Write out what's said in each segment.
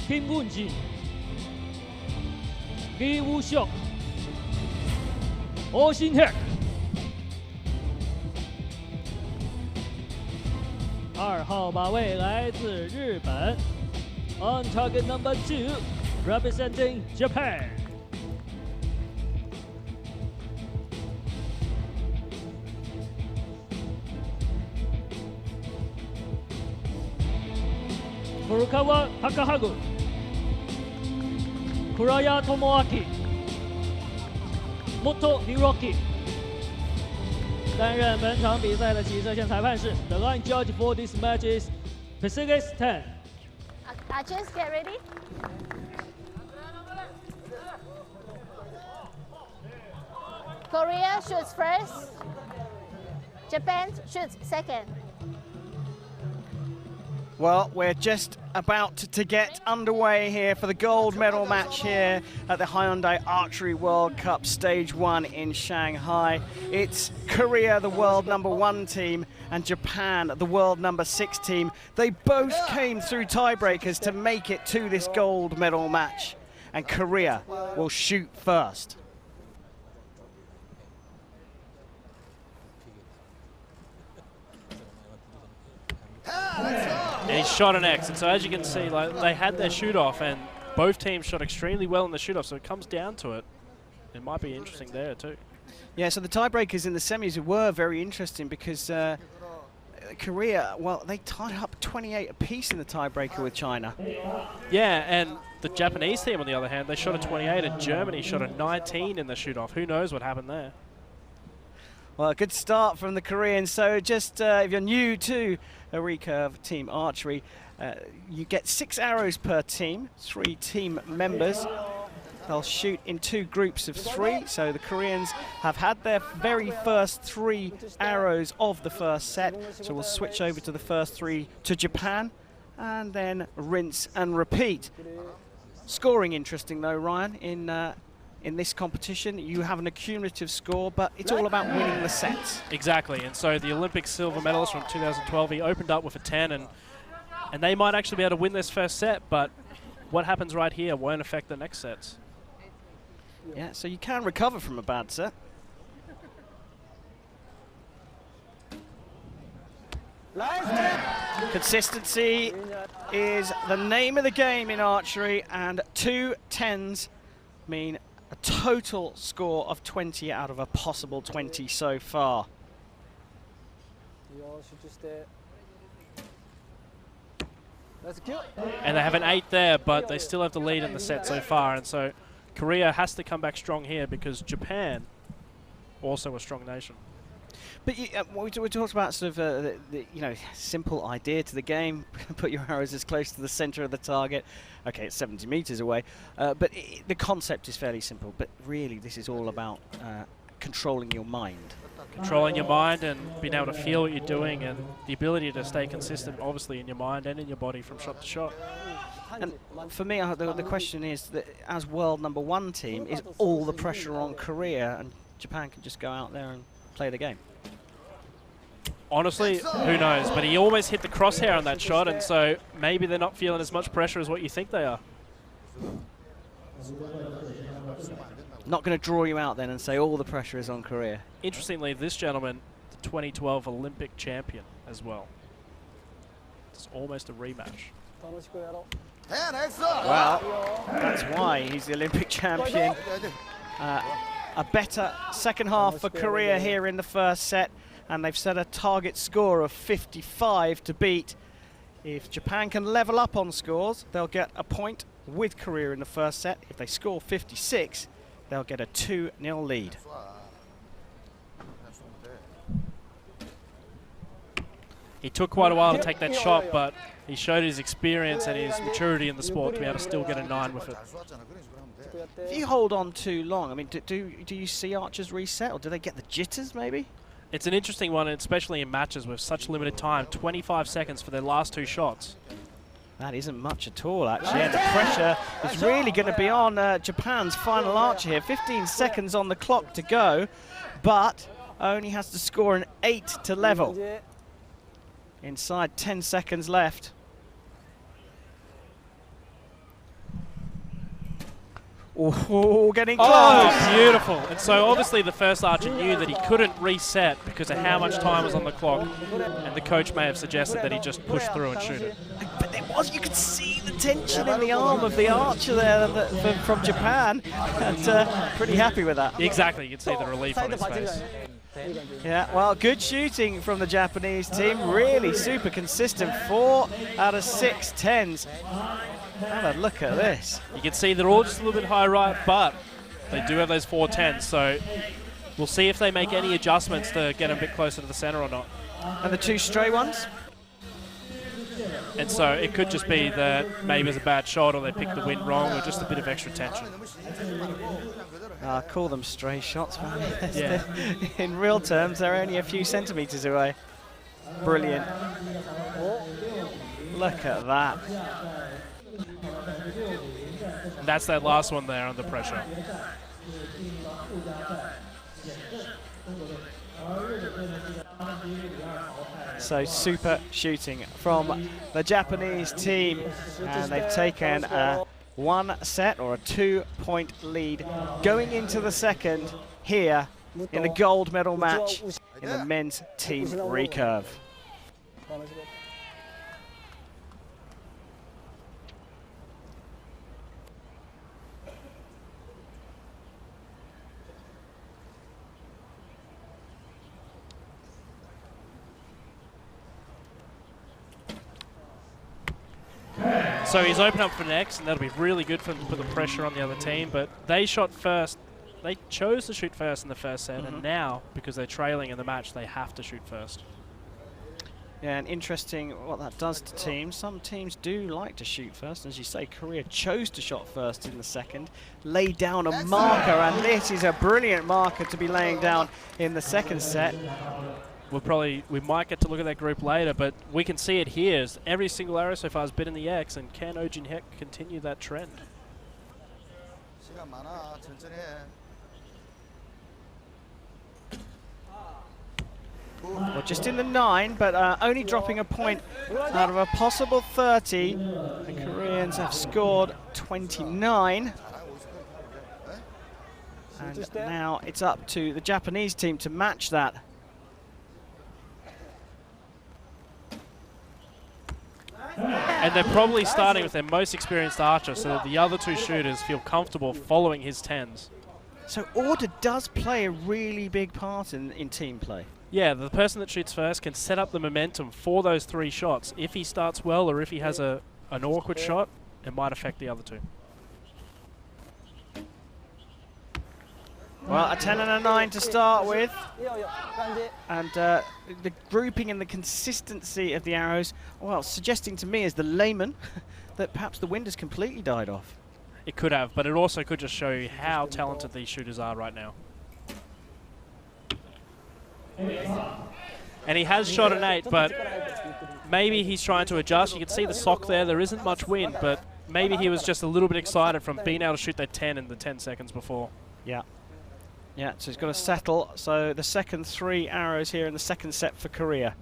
Kim Woojin, Seok, Hyek. 2号马位来自日本 ，on target number 2, representing Japan. Furukawa Takaharu, Kuraya Tomoaki, Muto Hiroki. 担任本场比赛的起射线裁判是 The line judge for this match is Pacific 10. Archers, get ready. Korea shoots first. Japan shoots second. Well, we're just about to get underway here for the gold medal match here at the Hyundai Archery World Cup Stage 1 in Shanghai. It's Korea, the world #1 team, and Japan, the world #6 team. They both came through tiebreakers to make it to this gold medal match, and Korea will shoot first. And he shot an X, and so as you can see, like, they had their shoot-off, and both teams shot extremely well in the shoot-off, so it comes down to it. It might be interesting there too. Yeah, so the tiebreakers in the semis were very interesting because Korea, well, they tied up 28 apiece in the tiebreaker with China. Yeah, and the Japanese team, on the other hand, they shot a 28, and Germany shot a 19 in the shoot-off. Who knows what happened there? Well, a good start from the Koreans. So just if you're new to a Recurve team archery, you get 6 arrows per team, 3 team members. They'll shoot in 2 groups of 3. So the Koreans have had their very first 3 arrows of the first set. So we'll switch over to the first 3 to Japan and then rinse and repeat. Scoring interesting though, Ryan, in this competition. You have an accumulative score, but it's all about winning the sets. Exactly, and so the Olympic silver medalist from 2012, he opened up with a 10, and they might actually be able to win this first set, but what happens right here won't affect the next sets. Yeah, so you can recover from a bad set. Consistency is the name of the game in archery, and 2 10s mean a total score of 20 out of a possible 20 so far. And they have an 8 there, but they still have the lead in the set so far, and so Korea has to come back strong here because Japan, also a strong nation. But we talked about sort of the simple idea to the game. Put your arrows as close to the center of the target. Okay, it's 70 meters away, but the concept is fairly simple. But really, this is all about controlling your mind. Controlling your mind and being able to feel what you're doing, and the ability to stay consistent, obviously, in your mind and in your body from shot to shot. And for me, the question is that as world #1 team, is all the pressure on Korea, and Japan can just go out there and play the game? Honestly, who knows? But he almost hit the crosshair on that shot, and so maybe they're not feeling as much pressure as what you think they are. Not going to draw you out then and say all the pressure is on Korea. Interestingly, this gentleman, the 2012 Olympic champion as well. It's almost a rematch. Well, that's why he's the Olympic champion. A better second half for Korea here in the first set, and they've set a target score of 55 to beat. If Japan can level up on scores, they'll get a point with Korea in the first set. If they score 56, they'll get a 2-0 lead. He took quite a while to take that shot, but he showed his experience and his maturity in the sport to be able to still get a 9 with it. If you hold on too long, I mean, do you see archers reset, or do they get the jitters maybe? It's an interesting one, especially in matches with such limited time, 25 seconds for their last 2 shots. That isn't much at all, actually, and the pressure is really going to be on Japan's final archer here. 15 seconds on the clock to go, but only has to score an 8 to level. Inside 10 seconds left. Oh, getting close. Oh, beautiful. And so obviously the first archer knew that he couldn't reset because of how much time was on the clock. And the coach may have suggested that he just push through and shoot it. But there was, you could see the tension in the arm of the archer there from Japan. And pretty happy with that. Exactly, you can see the relief on his face. Yeah, well, good shooting from the Japanese team. Really super consistent. 4 out of 6 tens. Have a look at this. You can see they're all just a little bit high right, but they do have those 4 tens, so we'll see if they make any adjustments to get a bit closer to the center or not. And the 2 stray ones? And so it could just be that maybe it's a bad shot or they picked the wind wrong or just a bit of extra tension. Call them stray shots, but Yeah. in real terms, they're only a few centimetres away. Brilliant. Look at that. And that's that last one there under pressure. So super shooting from the Japanese team, and they've taken a 1 set or a 2-point lead going into the second here in the gold medal match in the men's team recurve. So he's open up for next, and that'll be really good for them to put the pressure on the other team. But they shot first. They chose to shoot first in the first set, and now, because they're trailing in the match, they have to shoot first. Yeah, and interesting what that does to teams. Some teams do like to shoot first. As you say, Korea chose to shot first in the second, lay down a marker, and this is a brilliant marker to be laying down in the second set. We might get to look at that group later, but we can see it here. As every single arrow so far has been in the X, and can Woojin Hyek continue that trend? Well, just in the 9, but only dropping a point out of a possible 30. The Koreans have scored 29. And now it's up to the Japanese team to match that. And they're probably starting with their most experienced archer so that the other 2 shooters feel comfortable following his 10s. So order does play a really big part in team play. Yeah, the person that shoots first can set up the momentum for those 3 shots. If he starts well or if he has an awkward shot, it might affect the other 2. Well, a 10 and a 9 to start with. And the grouping and the consistency of the arrows, well, suggesting to me as the layman that perhaps the wind has completely died off. It could have, but it also could just show you how talented these shooters are right now. And he has shot an 8, but maybe he's trying to adjust. You can see the Seok there. There isn't much wind, but maybe he was just a little bit excited from being able to shoot that 10 in the 10 seconds before. Yeah. Yeah, so he's got to settle. So the second 3 arrows here in the second set for Korea.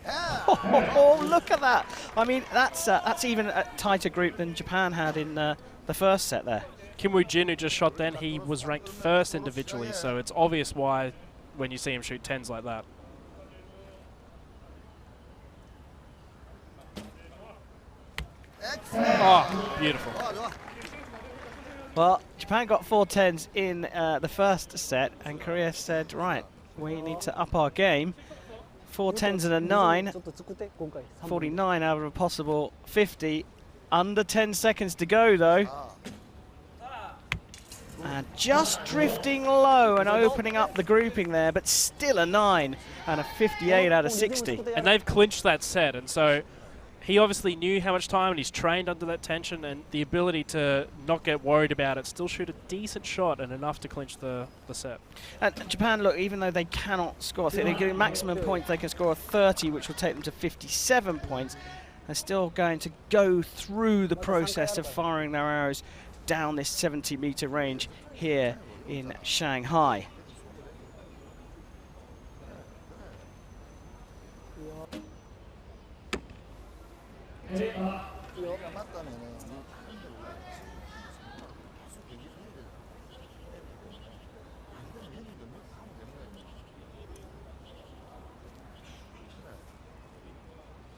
Oh, look at that. I mean, that's even a tighter group than Japan had in the first set there. Kim Woojin, who just shot then, he was ranked first individually, so it's obvious why when you see him shoot 10s like that. Oh, beautiful. Well, Japan got 4 10s in the first set, and Korea said, right, we need to up our game. 4 10s and a 9, 49 out of a possible 50. Under 10 seconds to go, though. And just drifting low and opening up the grouping there, but still a 9 and a 58 out of 60. And they've clinched that set, and so he obviously knew how much time, and he's trained under that tension and the ability to not get worried about it, still shoot a decent shot and enough to clinch the set. And Japan, look, even though they cannot score, they're getting maximum points, they can score a 30, which will take them to 57 points. They're still going to go through the process of firing their arrows down this 70-meter range here in Shanghai.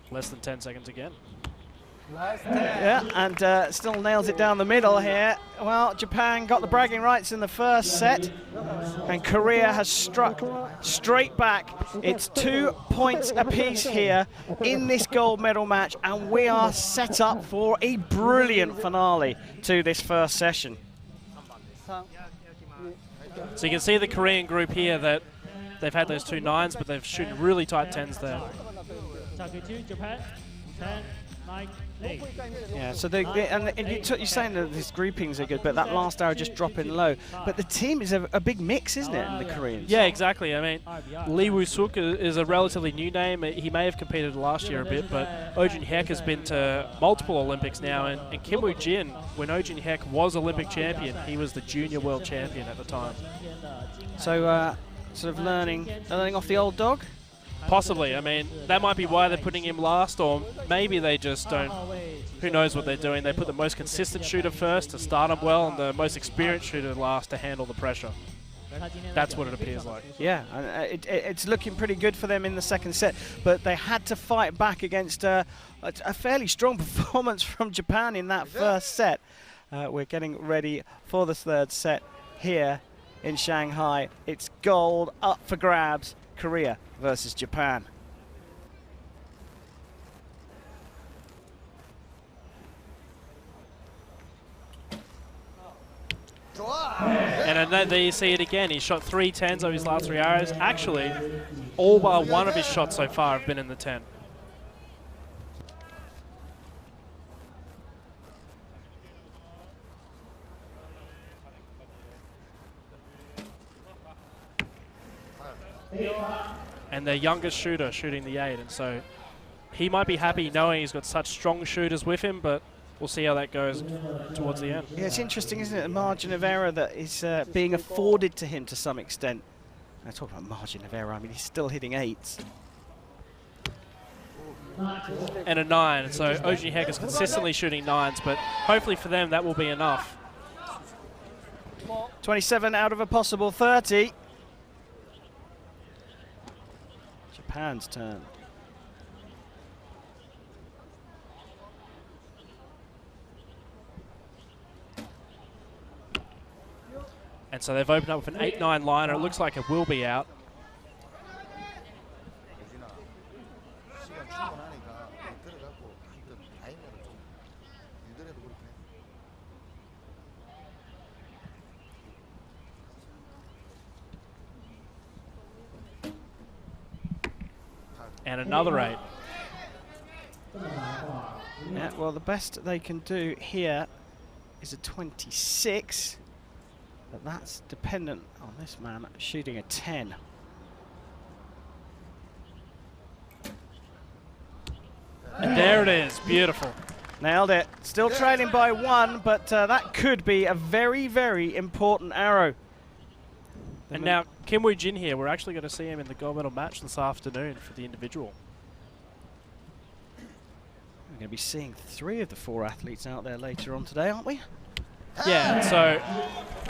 Less than 10 seconds again. Yeah, and still nails it down the middle here. Well, Japan got the bragging rights in the first set, and Korea has struck straight back. It's 2 points apiece here in this gold medal match, and we are set up for a brilliant finale to this first session. So you can see the Korean group here that they've had those 2 9s, but they've shooting really tight 10s there. Japan, 10, 9, 8. Yeah, so you're saying that these groupings are good, but that last arrow just dropping low. But the team is a big mix, isn't it, in the Koreans? Yeah, exactly. I mean, Lee Woo-suk is a relatively new name. He may have competed last year a bit, but Woojin Hyek has been to multiple Olympics now, and Kim Woo-jin, when Woojin Hyek was Olympic champion, he was the junior world champion at the time. So, sort of learning off the old dog? Possibly. I mean, that might be why they're putting him last, or maybe they just don't. Who knows what they're doing? They put the most consistent shooter first to start him well, and the most experienced shooter last to handle the pressure. That's what it appears like. Yeah, and it's looking pretty good for them in the second set, but they had to fight back against a fairly strong performance from Japan in that first set. We're getting ready for the third set here in Shanghai. It's gold up for grabs. Korea versus Japan. And there you see it again. He shot 3 10s over his last 3 arrows. Actually, all bar one of his shots so far have been in the 10. And their youngest shooter shooting the 8, and so he might be happy knowing he's got such strong shooters with him, but we'll see how that goes towards the end. Yeah, it's interesting, isn't it? The margin of error that is being afforded to him to some extent. I talk about margin of error, I mean, he's still hitting 8s. And a 9, so Woojin Hyek is consistently shooting 9s, but hopefully for them that will be enough. 27 out of a possible 30. Japan's turn. And so they've opened up with an 8-9 liner. It looks like it will be out. And another 8. Yeah, well, the best they can do here is a 26, but that's dependent on this man shooting a 10. And there it is, beautiful. Nailed it. Still trailing by 1, but that could be a very, very important arrow. And now Kim Woo-jin here, we're actually going to see him in the gold medal match this afternoon for the individual. We're going to be seeing 3 of the 4 athletes out there later on today, aren't we? Yeah, so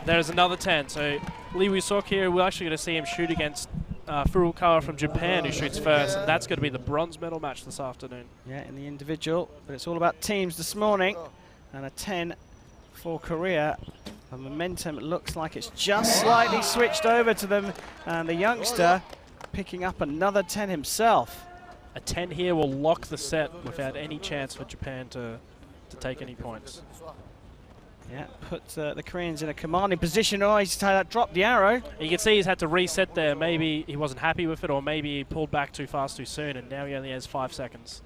there's another 10. So Lee Woo-suk here, we're actually going to see him shoot against Furukawa from Japan, who shoots first, and that's going to be the bronze medal match this afternoon. Yeah, in the individual, but it's all about teams this morning, and a 10 for Korea. The momentum looks like it's just slightly switched over to them, and the youngster picking up another 10 himself. A 10 here will lock the set without any chance for Japan to take any points. Yeah, put the Koreans in a commanding position. Oh, he's dropped the arrow. You can see he's had to reset there. Maybe he wasn't happy with it, or maybe he pulled back too fast too soon, and now he only has 5 seconds.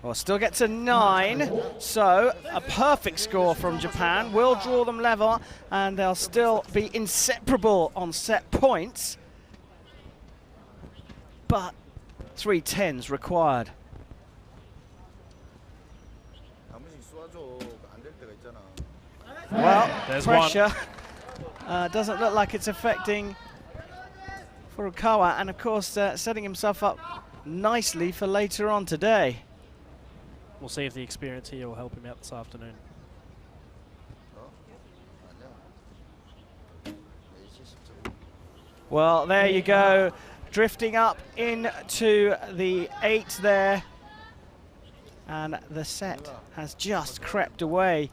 Well, still gets a 9, so a perfect score from Japan will draw them level, and they'll still be inseparable on set points. But 3 10s required. Well, there's pressure doesn't look like it's affecting Furukawa, and of course setting himself up nicely for later on today. We'll see if the experience here will help him out this afternoon. Well, there you go, drifting up into the 8 there, and the set has just crept away.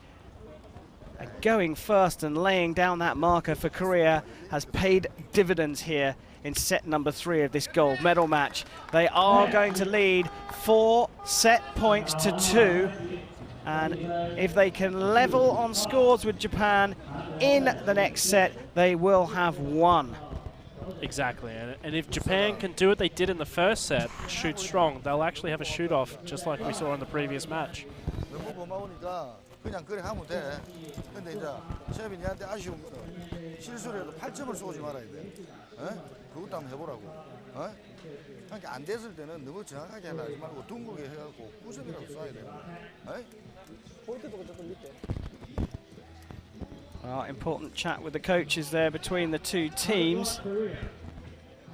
And going first and laying down that marker for Korea has paid dividends here in set number 3 of this gold medal match. They are going to lead 4 set points to 2. And if they can level on scores with Japan in the next set, they will have won. Exactly, and if Japan can do what they did in the first set, shoot strong, they'll actually have a shoot-off just like we saw in the previous match. 그냥 그래 하면 돼. 근데 이제 시합이 니한테 아쉬운 거 실수를 해도 8점을 쏘지 말아야 돼. 그것도 한번 해보라고. 그러니까 안 됐을 때는 너무 정확하게 하지 말고 둥글게 해갖고 9점이라도 쏴야 돼. 포인트도 조금 밑에. Well, important chat with the coaches there between the two teams.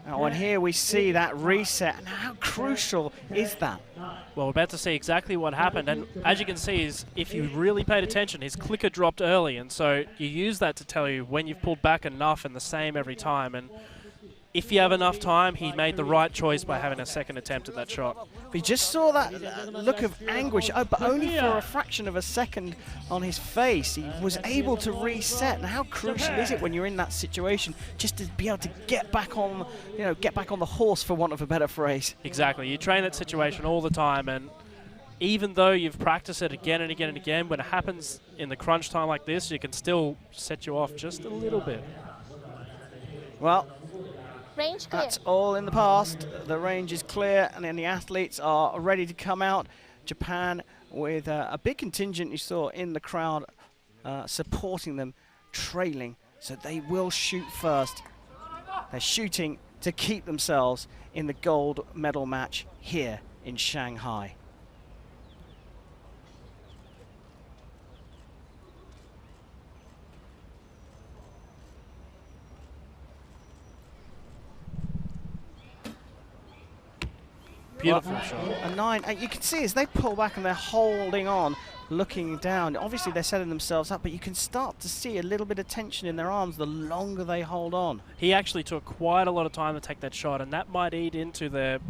Now, and here we see that reset, and how crucial is that? Well, we're about to see exactly what happened, and as you can see, is if you really paid attention, his clicker dropped early, and so you use that to tell you when you've pulled back enough and the same every time. And if you have enough time, he made the right choice by having a second attempt at that shot. We just saw that look of anguish, but only for a fraction of a second on his face. He was able to reset. And how crucial is it when you're in that situation, just to be able to get back on, get back on the horse, for want of a better phrase. Exactly. You train that situation all the time, and even though you've practiced it again and again and again, when it happens in the crunch time like this, you can still set you off just a little bit. Well, Range clear. that's all in the past. The range is clear, and then the athletes are ready to come out. Japan with a big contingent you saw in the crowd supporting them, trailing, so they will shoot first. They're shooting to keep themselves in the gold medal match here in Shanghai. Beautiful shot. A 9, and you can see as they pull back and they're holding on, looking down. Obviously they're setting themselves up, but you can start to see a little bit of tension in their arms the longer they hold on. He actually took quite a lot of time to take that shot, and that might eat into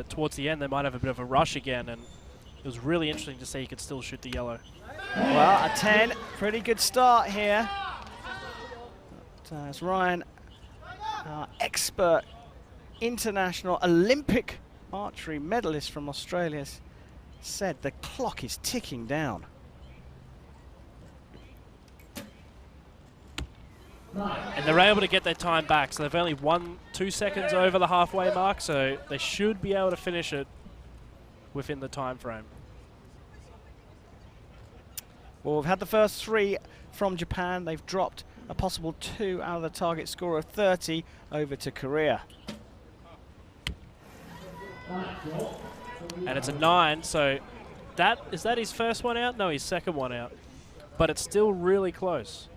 towards the end. They might have a bit of a rush again, and it was really interesting to see he could still shoot the yellow. Well, a 10, pretty good start here. But, as Ryan, our expert international Olympic archery medalist from Australia, said, the clock is ticking down. And they're able to get their time back, so they've only 2 seconds over the halfway mark, so they should be able to finish it within the time frame. Well, we've had the first 3 from Japan. They've dropped a possible 2 out of the target score of 30 over to Korea. And it's a 9, so is that his first one out? No, his second one out. But it's still really close.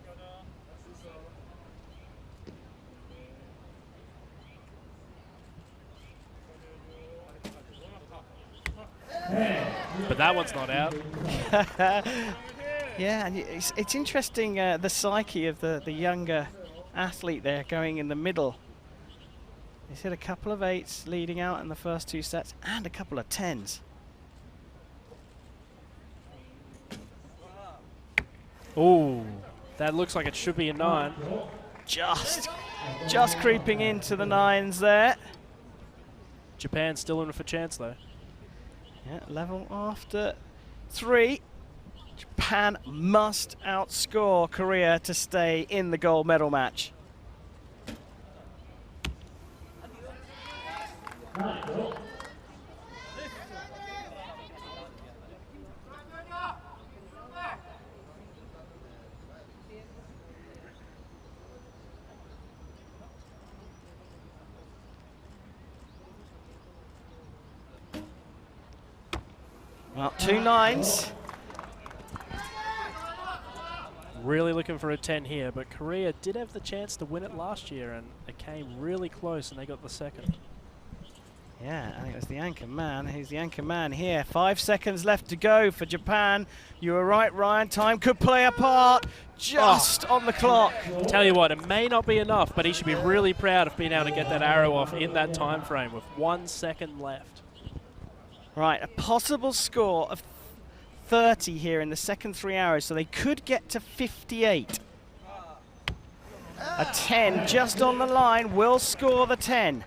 But that one's not out. Yeah, and it's interesting, the psyche of the younger athlete there going in the middle. He's hit a couple of 8s leading out in the first 2 sets and a couple of 10s. Ooh, that looks like it should be a 9. Just creeping into the 9s there. Japan still in for a chance though. Yeah, level after 3. Japan must outscore Korea to stay in the gold medal match. Well, 2 9s. Really looking for a 10 here, but Korea did have the chance to win it last year, and it came really close, and they got the second. Yeah, I think it was the anchor man. Who's the anchor man here? 5 seconds left to go for Japan. You were right, Ryan. Time could play a part just on the clock. Tell you what, it may not be enough, but he should be really proud of being able to get that arrow off in that time frame with 1 second left. Right, a possible score of 30 here in the second 3 hours, so they could get to 58. A 10 just on the line will score the 10.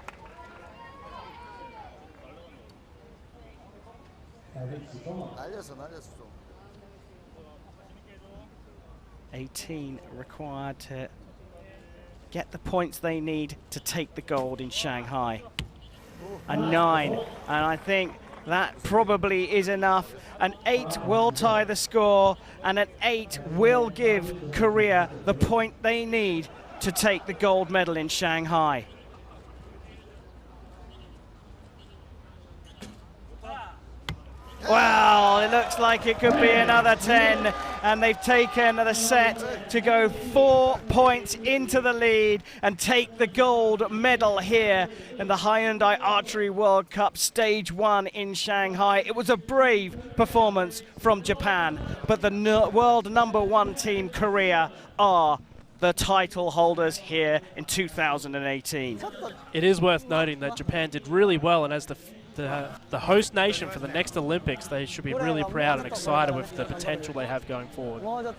날렸어. 18 required to get the points they need to take the gold in Shanghai. A 9, and I think that probably is enough. An 8 will tie the score, and an 8 will give Korea the point they need to take the gold medal in Shanghai. Well, it looks like it could be another 10, and they've taken the set to go 4 points into the lead and take the gold medal here in the Hyundai Archery World Cup Stage 1 in Shanghai. It was a brave performance from Japan, but the world #1 team, Korea, are the title holders here in 2018. It is worth noting that Japan did really well, and as the host nation for the next Olympics, they should be really proud and excited with the potential they have going forward.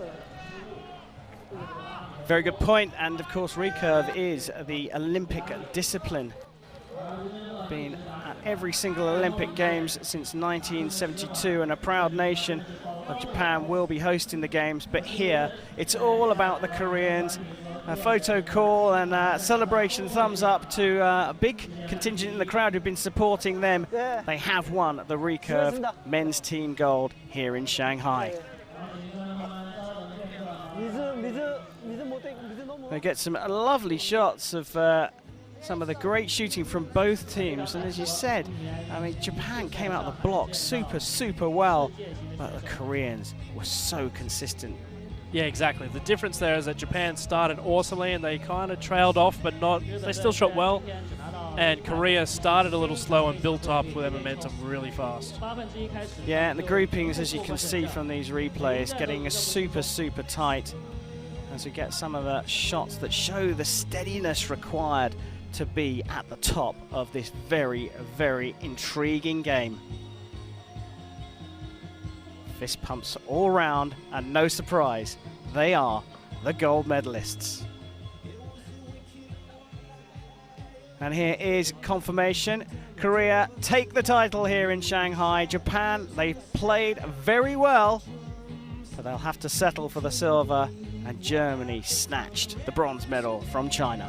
Very good point, and of course recurve is the Olympic discipline. Been at every single Olympic Games since 1972, and a proud nation of Japan will be hosting the Games, but here it's all about the Koreans. A photo call and a celebration, thumbs up to a big contingent in the crowd who've been supporting them. They have won the recurve men's team gold here in Shanghai. They get some lovely shots of some of the great shooting from both teams, and as you said, I mean, Japan came out of the block super well, but the Koreans were so consistent. Yeah, exactly. The difference there is that Japan started awesomely and they kind of trailed off, but they still shot well. And Korea started a little slow and built up with their momentum really fast. Yeah, and the groupings, as you can see from these replays, getting super tight as we get some of the shots that show the steadiness required to be at the top of this very intriguing game. Fist pumps all round, and no surprise, they are the gold medalists. And here is confirmation. Korea take the title here in Shanghai. Japan, they played very well, but they'll have to settle for the silver, and Germany snatched the bronze medal from China.